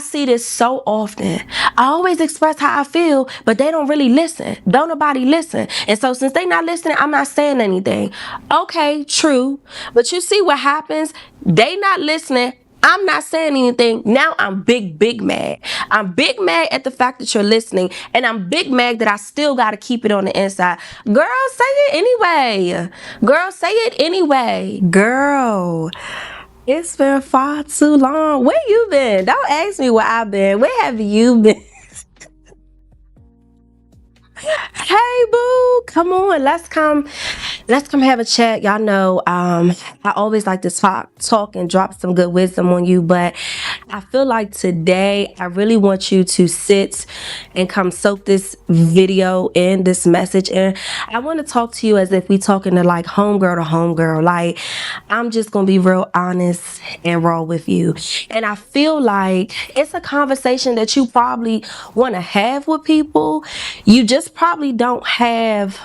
I see this so often. I always express how I feel, but they don't really listen. Don't nobody listen. And so since they not listening, I'm not saying anything. Okay, true. But you see what happens? They not listening. I'm not saying anything. Now I'm big mad. I'm big mad at the fact that you're listening. And I'm big mad that I still got to keep it on the inside. Girl, say it anyway. Girl, say it anyway. Girl, it's been far too long. Where you been? Don't ask me where I've been. Where have you been? Hey boo, come on, let's come have a chat. Y'all know I always like to talk and drop some good wisdom on you, but I feel like today I really want you to sit and come soak this video in, this message, and I want to talk to you as if we talking to like homegirl to homegirl. Like, I'm just gonna be real honest and raw with you, and I feel like it's a conversation that you probably want to have with people. You just probably don't have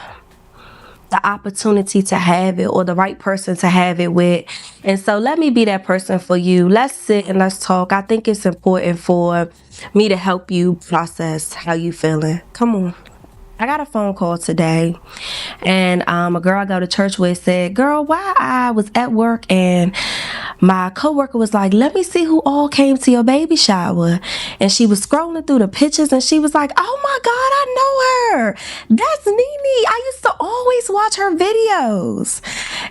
the opportunity to have it or the right person to have it with. And so let me be that person for you. Let's sit and let's talk. I think it's important for me to help you process how you feeling. Come on. I got a phone call today, and a girl I go to church with said, girl, why I was at work and my coworker was like, let me see who all came to your baby shower. And she was scrolling through the pictures and she was like, oh my God, I know her. That's Nene. I used to always watch her videos.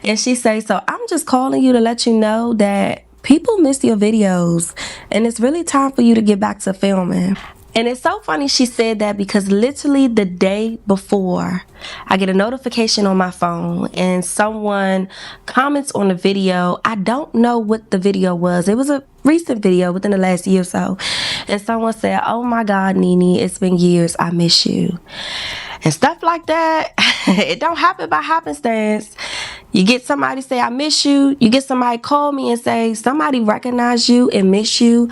And she say, so I'm just calling you to let you know that people miss your videos and it's really time for you to get back to filming. And it's so funny she said that because literally the day before, I get a notification on my phone and someone comments on the video. I don't know what the video was. It was a recent video within the last year or so. And someone said, oh my God, Nene, it's been years. I miss you. And stuff like that. It don't happen by happenstance. You get somebody say, I miss you. You get somebody call me and say, somebody recognize you and miss you.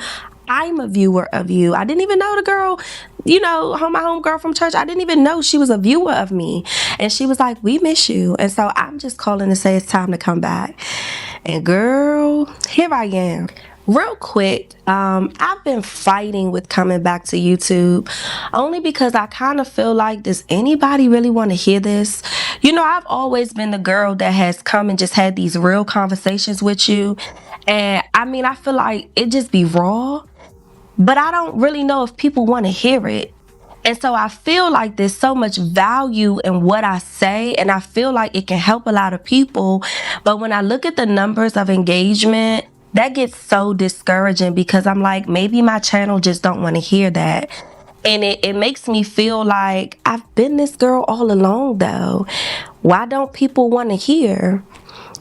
I'm a viewer of you. I didn't even know the girl, my homegirl from church. I didn't even know she was a viewer of me. And she was like, we miss you. And so I'm just calling to say it's time to come back. And girl, here I am. Real quick, I've been fighting with coming back to YouTube only because I kind of feel like, does anybody really want to hear this? I've always been the girl that has come and just had these real conversations with you. And I feel like it just be raw. But I don't really know if people want to hear it. And so I feel like there's so much value in what I say, and I feel like it can help a lot of people. But when I look at the numbers of engagement, that gets so discouraging because I'm like, maybe my channel just don't want to hear that. And it makes me feel like I've been this girl all along though. Why don't people want to hear?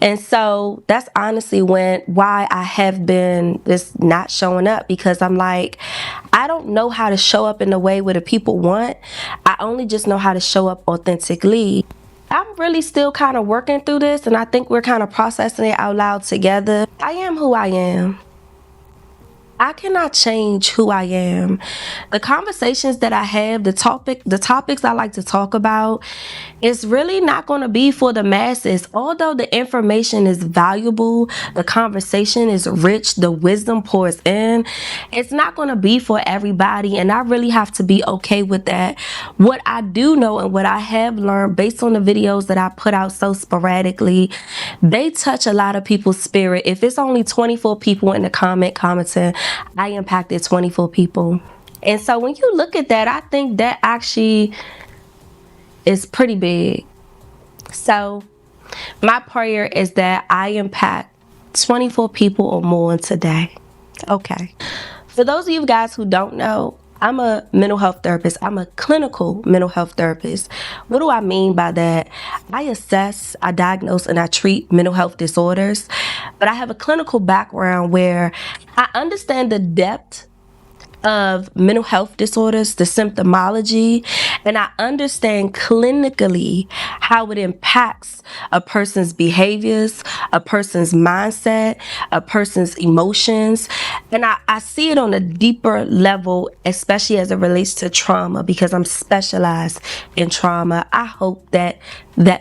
And so that's honestly why I have been just not showing up, because I'm like, I don't know how to show up in the way where the people want. I only just know how to show up authentically. I'm really still kind of working through this, and I think we're kind of processing it out loud together. I am who I am. I cannot change who I am. The conversations that I have, the topics I like to talk about, it's really not going to be for the masses. Although the information is valuable, the conversation is rich, the wisdom pours in, it's not going to be for everybody, and I really have to be okay with that. What I do know and what I have learned based on the videos that I put out so sporadically, they touch a lot of people's spirit. If it's only 24 people in the commenting, I impacted 24 people. And so when you look at that, I think that actually is pretty big. So my prayer is that I impact 24 people or more today. Okay. For those of you guys who don't know, I'm a mental health therapist. I'm a clinical mental health therapist. What do I mean by that? I assess, I diagnose, and I treat mental health disorders. But I have a clinical background where I understand the depth of mental health disorders, the symptomology, and I understand clinically how it impacts a person's behaviors, a person's mindset, a person's emotions. And I see it on a deeper level, especially as it relates to trauma, because I'm specialized in trauma. I hope that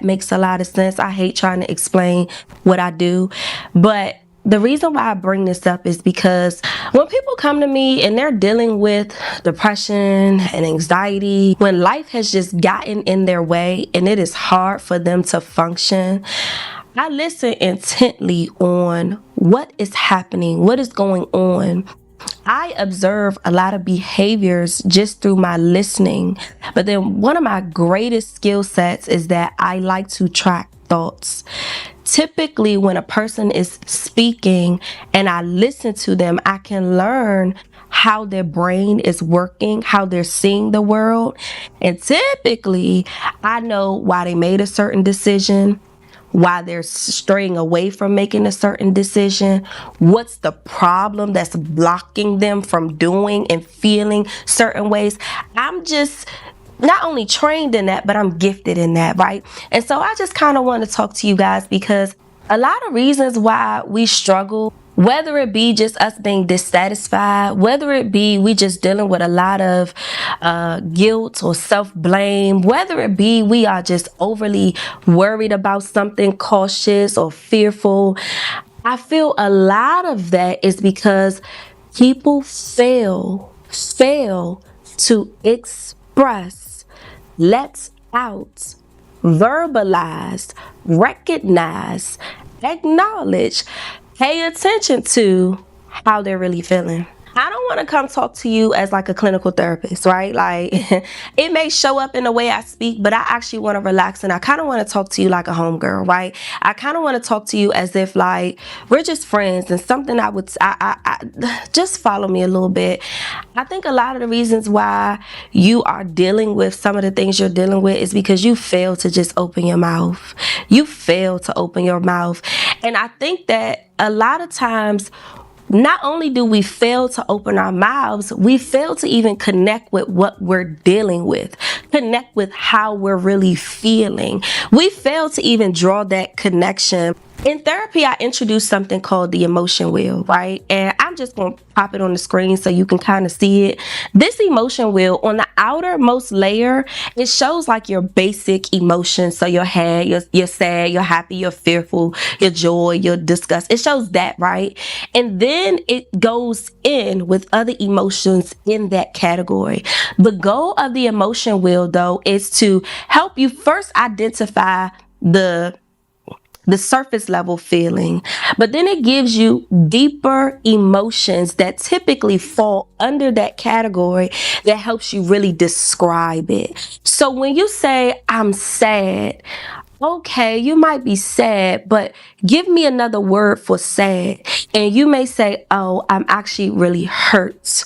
makes a lot of sense. I hate trying to explain what I do, but the reason why I bring this up is because when people come to me and they're dealing with depression and anxiety, when life has just gotten in their way and it is hard for them to function, I listen intently on what is happening, what is going on. I observe a lot of behaviors just through my listening. But then one of my greatest skill sets is that I like to track thoughts. Typically, when a person is speaking and I listen to them, I can learn how their brain is working, how they're seeing the world. And typically, I know why they made a certain decision, why they're straying away from making a certain decision, what's the problem that's blocking them from doing and feeling certain ways. I'm just not only trained in that, but I'm gifted in that, right? And so I just kind of want to talk to you guys because a lot of reasons why we struggle, whether it be just us being dissatisfied, whether it be we just dealing with a lot of guilt or self-blame, whether it be we are just overly worried about something, cautious or fearful, I feel a lot of that is because people fail to express, let out, verbalize, recognize, acknowledge, pay attention to how they're really feeling. I don't want to come talk to you as like a clinical therapist, right? Like it may show up in the way I speak, but I actually want to relax and I kind of want to talk to you like a homegirl, right? I kind of want to talk to you as if like we're just friends and something I just follow me a little bit. I think a lot of the reasons why you are dealing with some of the things you're dealing with is because you fail to just open your mouth. You fail to open your mouth. And I think that a lot of times, not only do we fail to open our mouths, we fail to even connect with what we're dealing with, connect with how we're really feeling. We fail to even draw that connection. In therapy, I introduced something called the emotion wheel, right? And I'm just going to pop it on the screen so you can kind of see it. This emotion wheel, on the outermost layer, it shows like your basic emotions. So you're sad, you're happy, you're fearful, your joy, your disgust. It shows that, right? And then it goes in with other emotions in that category. The goal of the emotion wheel, though, is to help you first identify the surface level feeling, but then it gives you deeper emotions that typically fall under that category that helps you really describe it. So when you say, I'm sad, okay, you might be sad, but give me another word for sad. And you may say, oh, I'm actually really hurt,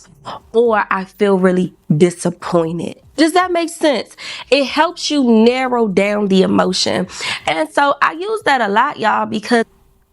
or I feel really disappointed. Does that make sense? It helps you narrow down the emotion. And so I use that a lot, y'all, because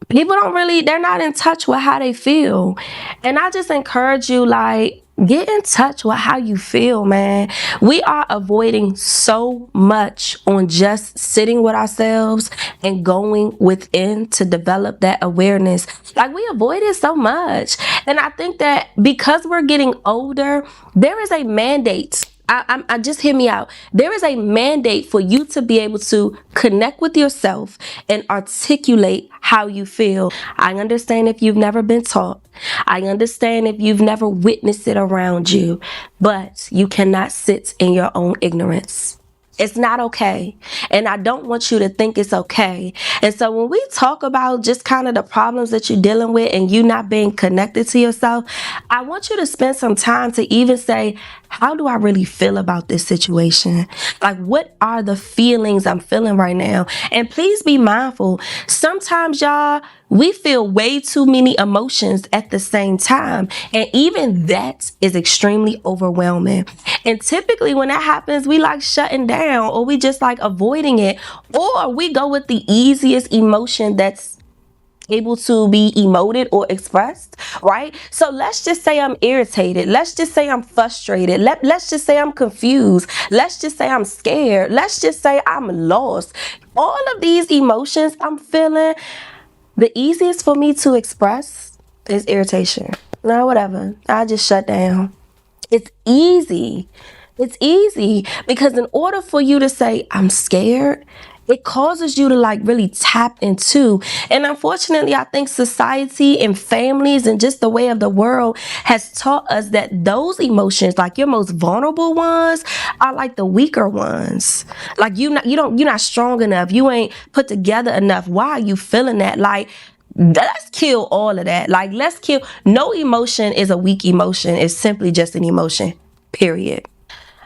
people they're not in touch with how they feel. And I just encourage you, like, get in touch with how you feel, man. We are avoiding so much on just sitting with ourselves and going within to develop that awareness. Like, we avoid it so much. And I think that because we're getting older, there is a mandate. I just hear me out. There is a mandate for you to be able to connect with yourself and articulate how you feel. I understand if you've never been taught. I understand if you've never witnessed it around you, but you cannot sit in your own ignorance. It's not okay. And I don't want you to think it's okay. And so when we talk about just kind of the problems that you're dealing with and you not being connected to yourself, I want you to spend some time to even say, how do I really feel about this situation? Like, what are the feelings I'm feeling right now? And please be mindful. Sometimes, y'all, we feel way too many emotions at the same time. And even that is extremely overwhelming. And typically when that happens, we like shutting down, or we just like avoiding it, or we go with the easiest emotion that's able to be emoted or expressed, right? So let's just say I'm irritated. Let's just say I'm frustrated. Let's just say I'm confused. Let's just say I'm scared. Let's just say I'm lost. All of these emotions I'm feeling, the easiest for me to express is irritation. No, whatever. I just shut down. It's easy. It's easy because in order for you to say, I'm scared, it causes you to like really tap into. And unfortunately, I think society and families and just the way of the world has taught us that those emotions, like your most vulnerable ones, are like the weaker ones. Like you're not strong enough. You ain't put together enough. Why are you feeling that? Like, let's kill all of that. Like, let's kill. No emotion is a weak emotion. It's simply just an emotion. Period.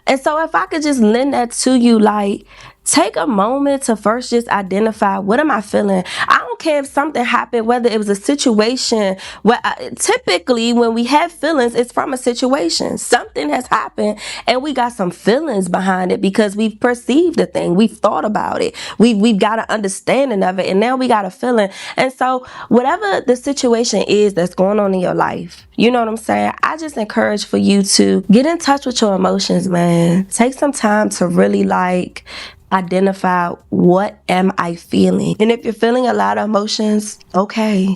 And so if I could just lend that to you, like, take a moment to first just identify, what am I feeling? I don't care if something happened, whether it was a situation where typically when we have feelings, it's from a situation. Something has happened and we got some feelings behind it because we've perceived the thing. We've thought about it. We've got an understanding of it, and now we got a feeling. And so whatever the situation is that's going on in your life, you know what I'm saying? I just encourage for you to get in touch with your emotions, man. Take some time to really like identify, what am I feeling? And if you're feeling a lot of emotions, okay.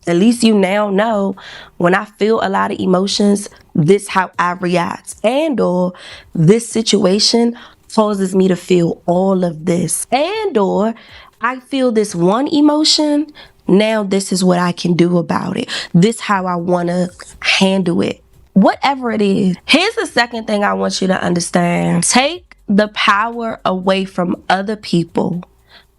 At least you now know, when I feel a lot of emotions, this how I react. And or this situation causes me to feel all of this. And or I feel this one emotion, now this is what I can do about it. This how I want to handle it. Whatever it is. Here's the second thing I want you to understand. Take the power away from other people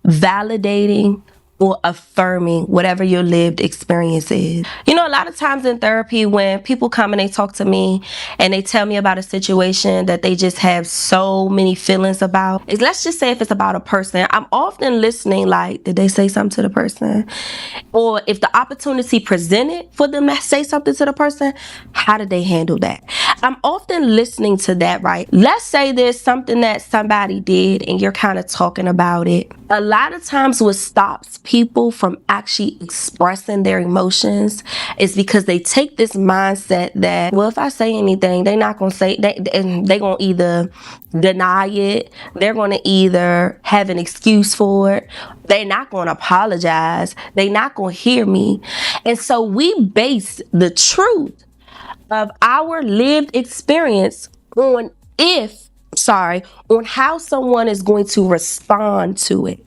validating or affirming whatever your lived experience is. You know, a lot of times in therapy, when people come and they talk to me and they tell me about a situation that they just have so many feelings about, is, let's just say if it's about a person, I'm often listening like, did they say something to the person? Or if the opportunity presented for them to say something to the person, how did they handle that? I'm often listening to that, right? Let's say there's something that somebody did and you're kind of talking about it. A lot of times what stops people from actually expressing their emotions is because they take this mindset that, well, if I say anything, they're not going to say, they're going to either deny it, they're going to either have an excuse for it, they're not going to apologize, they're not going to hear me. And so we base the truth of our lived experience on how someone is going to respond to it.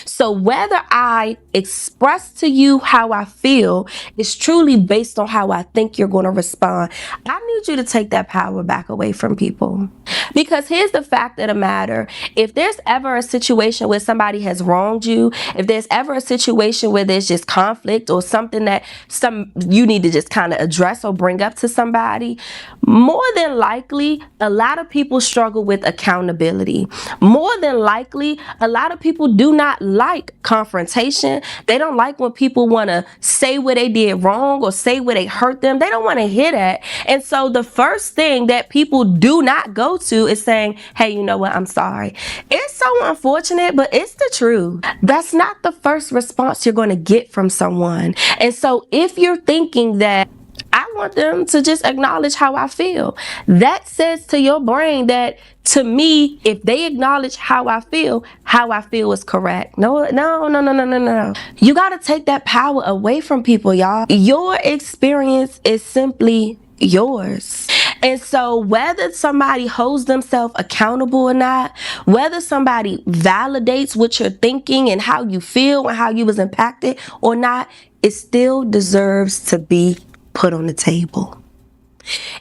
So whether I express to you how I feel is truly based on how I think you're going to respond. I need you to take that power back away from people. Because here's the fact of the matter. If there's ever a situation where somebody has wronged you, if there's ever a situation where there's just conflict or something that you need to just kind of address or bring up to somebody, more than likely, a lot of people struggle with accountability. More than likely, a lot of people do not like confrontation. They don't like when people want to say what they did wrong or say where they hurt them. They don't want to hear that. And so the first thing that people do not go to is saying, hey, you know what? I'm sorry. It's so unfortunate, but it's the truth. That's not the first response you're going to get from someone. And so if you're thinking that I want them to just acknowledge how I feel, that says to your brain that, to me, if they acknowledge how I feel is correct. No. You got to take that power away from people, y'all. Your experience is simply yours. And so whether somebody holds themselves accountable or not, whether somebody validates what you're thinking and how you feel and how you was impacted or not, it still deserves to be put on the table.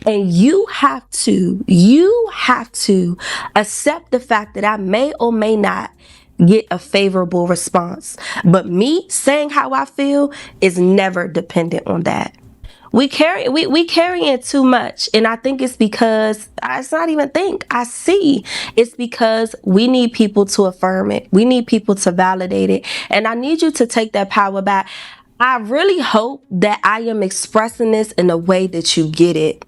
And you have to accept the fact that I may or may not get a favorable response. But me saying how I feel is never dependent on that. We carrying too much, and I think it's because it's not even think. I see it's because we need people to affirm it. We need people to validate it, and I need you to take that power back. I really hope that I am expressing this in a way that you get it.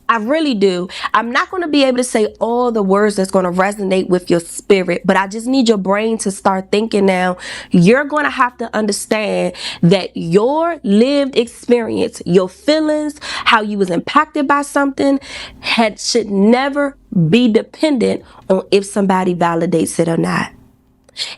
I really do. I'm not going to be able to say all the words that's going to resonate with your spirit, but I just need your brain to start thinking now. You're going to have to understand that your lived experience, your feelings, how you was impacted by something should never be dependent on if somebody validates it or not.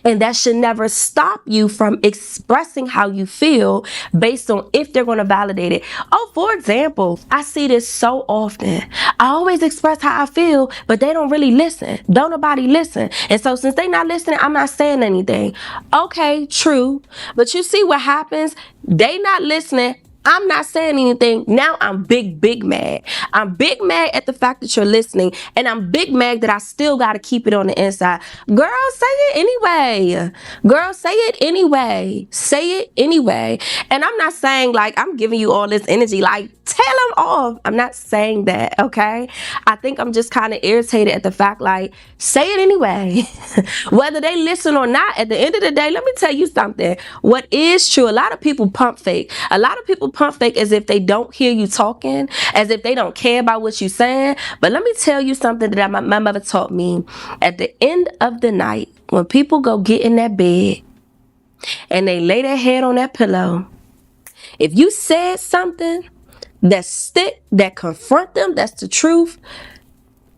And that should never stop you from expressing how you feel based on if they're going to validate it. Oh, for example, I see this so often. I always express how I feel, but they don't really listen. Don't nobody listen. And so since they not listening, I'm not saying anything. Okay, true. But you see what happens? They not listening. I'm not saying anything. Now I'm big mad. I'm big mad at the fact that you're listening. And I'm big mad that I still got to keep it on the inside. Girl, say it anyway. Girl, say it anyway. Say it anyway. And I'm not saying like I'm giving you all this energy. Like, tell them off. I'm not saying that, okay? I think I'm just kind of irritated at the fact like, say it anyway. Whether they listen or not, at the end of the day, let me tell you something. What is true, a lot of people pump fake. A lot of people pump fake as if they don't hear you talking, as if they don't care about what you're saying. But let me tell you something that my mother taught me. At the end of the night, when people go get in that bed and they lay their head on that pillow, if you said something that stick, that confront them, that's the truth,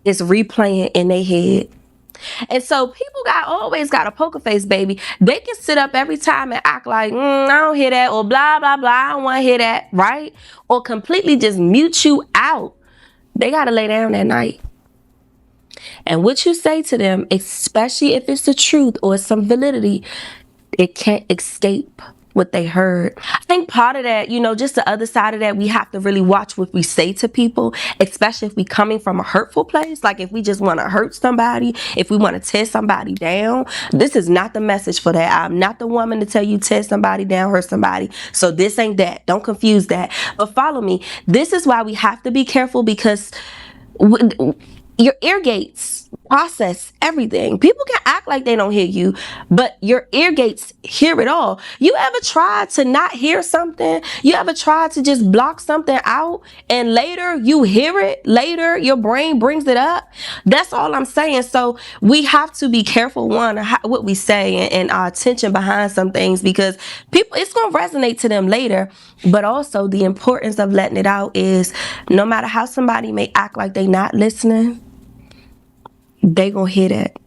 it's replaying in their head. And so people always got a poker face, baby. They can sit up every time and act like, I don't hear that, or blah, blah, blah, I don't want to hear that, right? Or completely just mute you out. They got to lay down that night. And what you say to them, especially if it's the truth or some validity, it can't escape what they heard. I think part of that, just the other side of that, we have to really watch what we say to people, especially if we coming from a hurtful place. Like if we just want to hurt somebody, if we want to tear somebody down, this is not the message for that. I'm not the woman to tell you tear somebody down, hurt somebody. So this ain't that. Don't confuse that. But follow me. This is why we have to be careful, because your ear gates process everything. People can act like they don't hear you, but your ear gates hear it all. You ever tried to not hear something? You ever tried to just block something out and later you hear it? Later your brain brings it up? That's all I'm saying. So we have to be careful, one, what we say and our attention behind some things, because people, it's going to resonate to them later. But also the importance of letting it out is no matter how somebody may act like they not listening, they gonna hear that.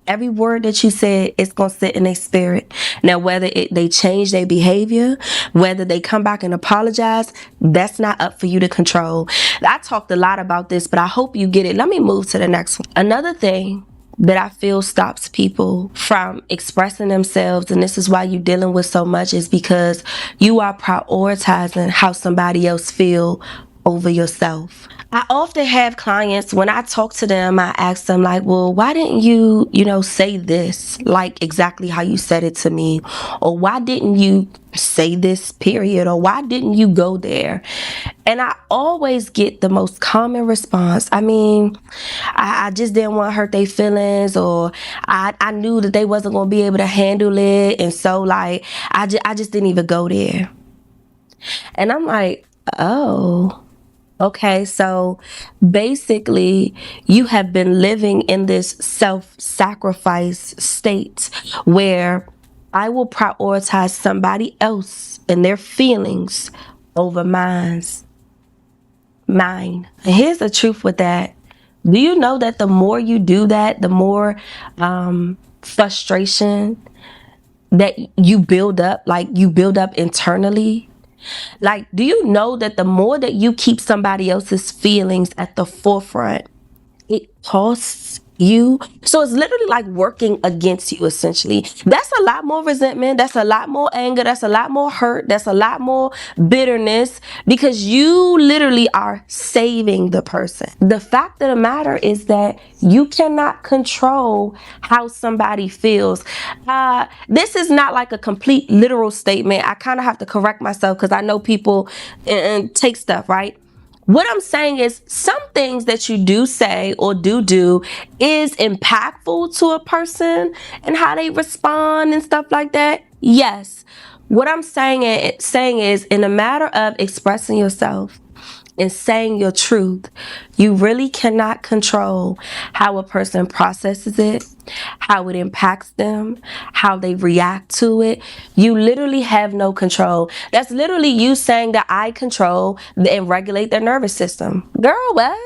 Every word that you said is gonna sit in their spirit. Now, whether they change their behavior, whether they come back and apologize, that's not up for you to control. I talked a lot about this, but I hope you get it. Let me move to the next one. Another thing that I feel stops people from expressing themselves, and this is why you're dealing with so much, is because you are prioritizing how somebody else feel over yourself. I often have clients, when I talk to them, I ask them like, well, why didn't you, say this like exactly how you said it to me? Or why didn't you say this, period? Or why didn't you go there? And I always get the most common response. I mean, I just didn't want to hurt their feelings, or I knew that they wasn't going to be able to handle it. And so like, I just didn't even go there. And I'm like, oh, okay, so basically you have been living in this self-sacrifice state where I will prioritize somebody else and their feelings over mine. And here's the truth with that. Do you know that the more you do that, the more frustration that you build up, like you build up internally? Like, do you know that the more that you keep somebody else's feelings at the forefront, it costs you? So it's literally like working against you, essentially. That's a lot more resentment. That's a lot more anger. That's a lot more hurt. That's a lot more bitterness, because you literally are saving the person. The fact of the matter is that you cannot control how somebody feels. This is not like a complete literal statement. I kind of have to correct myself because I know people and take stuff, right? What I'm saying is some things that you do say or do is impactful to a person and how they respond and stuff like that. Yes. What I'm saying is in a matter of expressing yourself and saying your truth, you really cannot control how a person processes it, how it impacts them, how they react to it. You literally have no control. That's literally you saying that I control and regulate their nervous system. Girl, what?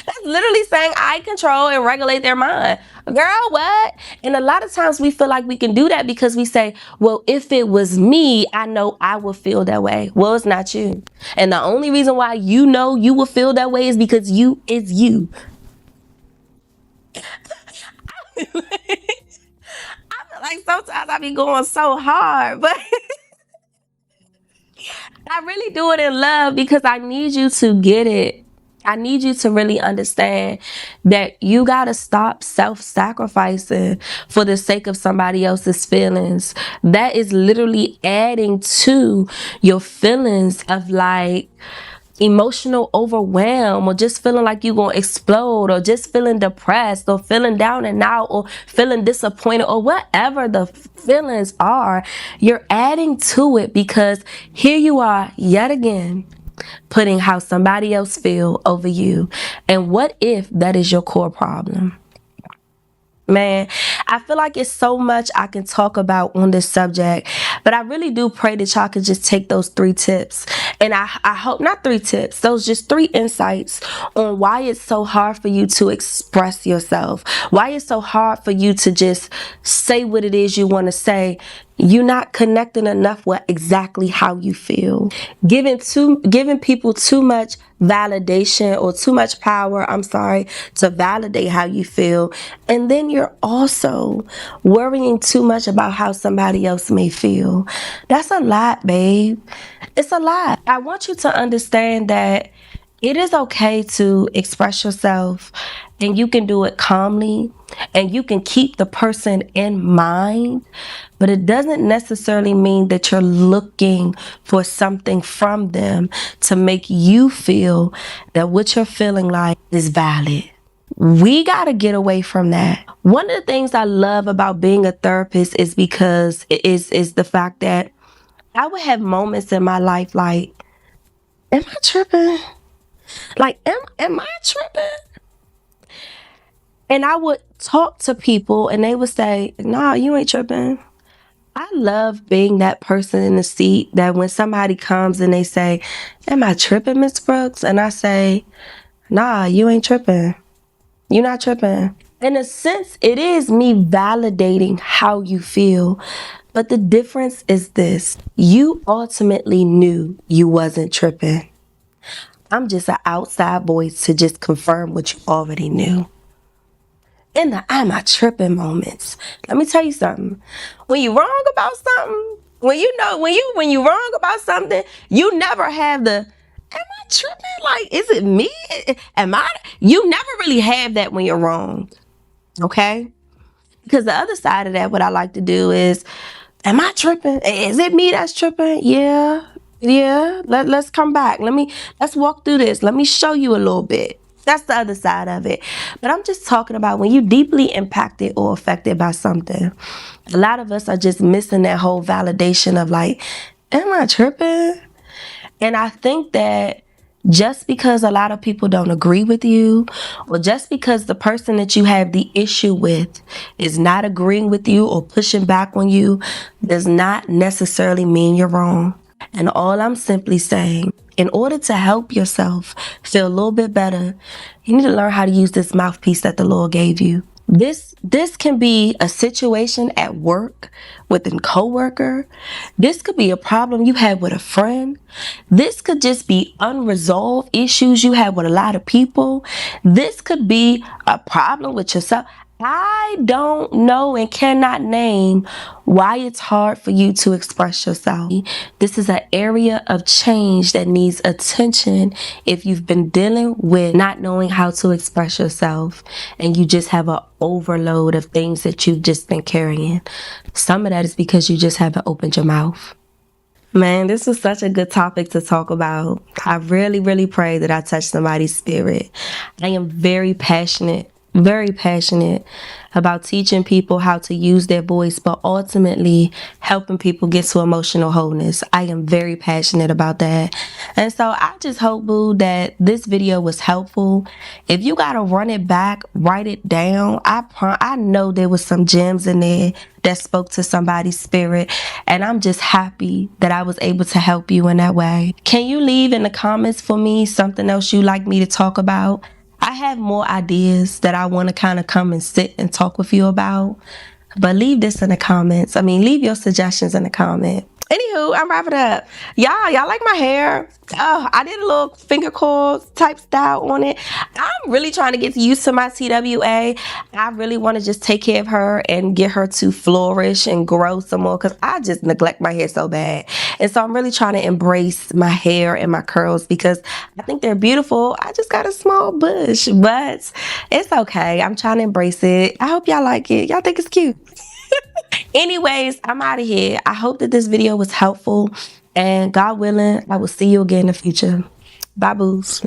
That's literally saying I control and regulate their mind. Girl, what? And a lot of times we feel like we can do that because we say, well, if it was me, I know I would feel that way. Well, it's not you. And the only reason why you know you will feel that way is because you is you. I feel like sometimes I be going so hard, but I really do it in love because I need you to get it. I need you to really understand that you got to stop self-sacrificing for the sake of somebody else's feelings. That is literally adding to your feelings of like emotional overwhelm, or just feeling like you're gonna explode, or just feeling depressed, or feeling down and out, or feeling disappointed, or whatever the feelings are. You're adding to it because here you are yet again putting how somebody else feel over you. And what if that is your core problem? Man, I feel like it's so much I can talk about on this subject, but I really do pray that y'all can just take those 3 tips. And I hope, not 3 tips, those just 3 insights on why it's so hard for you to express yourself, why it's so hard for you to just say what it is you want to say. You're not connecting enough with exactly how you feel. Giving people too much validation, or too much power, to validate how you feel. And then you're also worrying too much about how somebody else may feel. That's a lot, babe. It's a lot. I want you to understand that it is okay to express yourself, and you can do it calmly, and you can keep the person in mind, but it doesn't necessarily mean that you're looking for something from them to make you feel that what you're feeling like is valid. We got to get away from that. One of the things I love about being a therapist is because is the fact that I would have moments in my life like, am I tripping? Like, am I tripping? And I would talk to people and they would say, nah, you ain't tripping. I love being that person in the seat that when somebody comes and they say, am I tripping, Miss Brooks? And I say, nah, you ain't tripping. You're not tripping. In a sense, it is me validating how you feel. But the difference is this. You ultimately knew you wasn't tripping. I'm just an outside voice to just confirm what you already knew. In the am I tripping moments, let me tell you something. When you wrong about something, when you wrong about something, you never have the am I tripping? Like, is it me? You never really have that when you're wrong. Okay? Because the other side of that, what I like to do is, am I tripping? Is it me that's tripping? Yeah. Yeah. Let's come back. Let's walk through this. Let me show you a little bit. That's the other side of it. But I'm just talking about when you deeply impacted or affected by something. A lot of us are just missing that whole validation of like, am I tripping? And I think that just because a lot of people don't agree with you, or just because the person that you have the issue with is not agreeing with you or pushing back on you, does not necessarily mean you're wrong. And all I'm simply saying, in order to help yourself feel a little bit better, you need to learn how to use this mouthpiece that the Lord gave you. This can be a situation at work with a coworker. This could be a problem you had with a friend. This could just be unresolved issues you have with a lot of people. This could be a problem with yourself. I don't know and cannot name why it's hard for you to express yourself. This is an area of change that needs attention if you've been dealing with not knowing how to express yourself and you just have an overload of things that you've just been carrying. Some of that is because you just haven't opened your mouth. Man, this was such a good topic to talk about. I really, really pray that I touched somebody's spirit. I am very passionate about teaching people how to use their voice, but ultimately helping people get to emotional wholeness. I am very passionate about that. And so I just hope, boo, that this video was helpful. If you got to run it back, write it down. I know there was some gems in there that spoke to somebody's spirit, and I'm just happy that I was able to help you in that way. Can you leave in the comments for me something else you'd like me to talk about? I have more ideas that I want to kind of come and sit and talk with you about. But leave this in the comments. I mean, leave your suggestions in the comment. Anywho, I'm wrapping up. Y'all like my hair? Oh, I did a little finger coil type style on it. I'm really trying to get used to my TWA. I really want to just take care of her and get her to flourish and grow some more, because I just neglect my hair so bad. And so I'm really trying to embrace my hair and my curls because I think they're beautiful. I just got a small bush, but it's okay. I'm trying to embrace it. I hope y'all like it. Y'all think it's cute. Anyways, I'm out of here. I hope that this video was helpful, and God willing, I will see you again in the future. Bye, boos.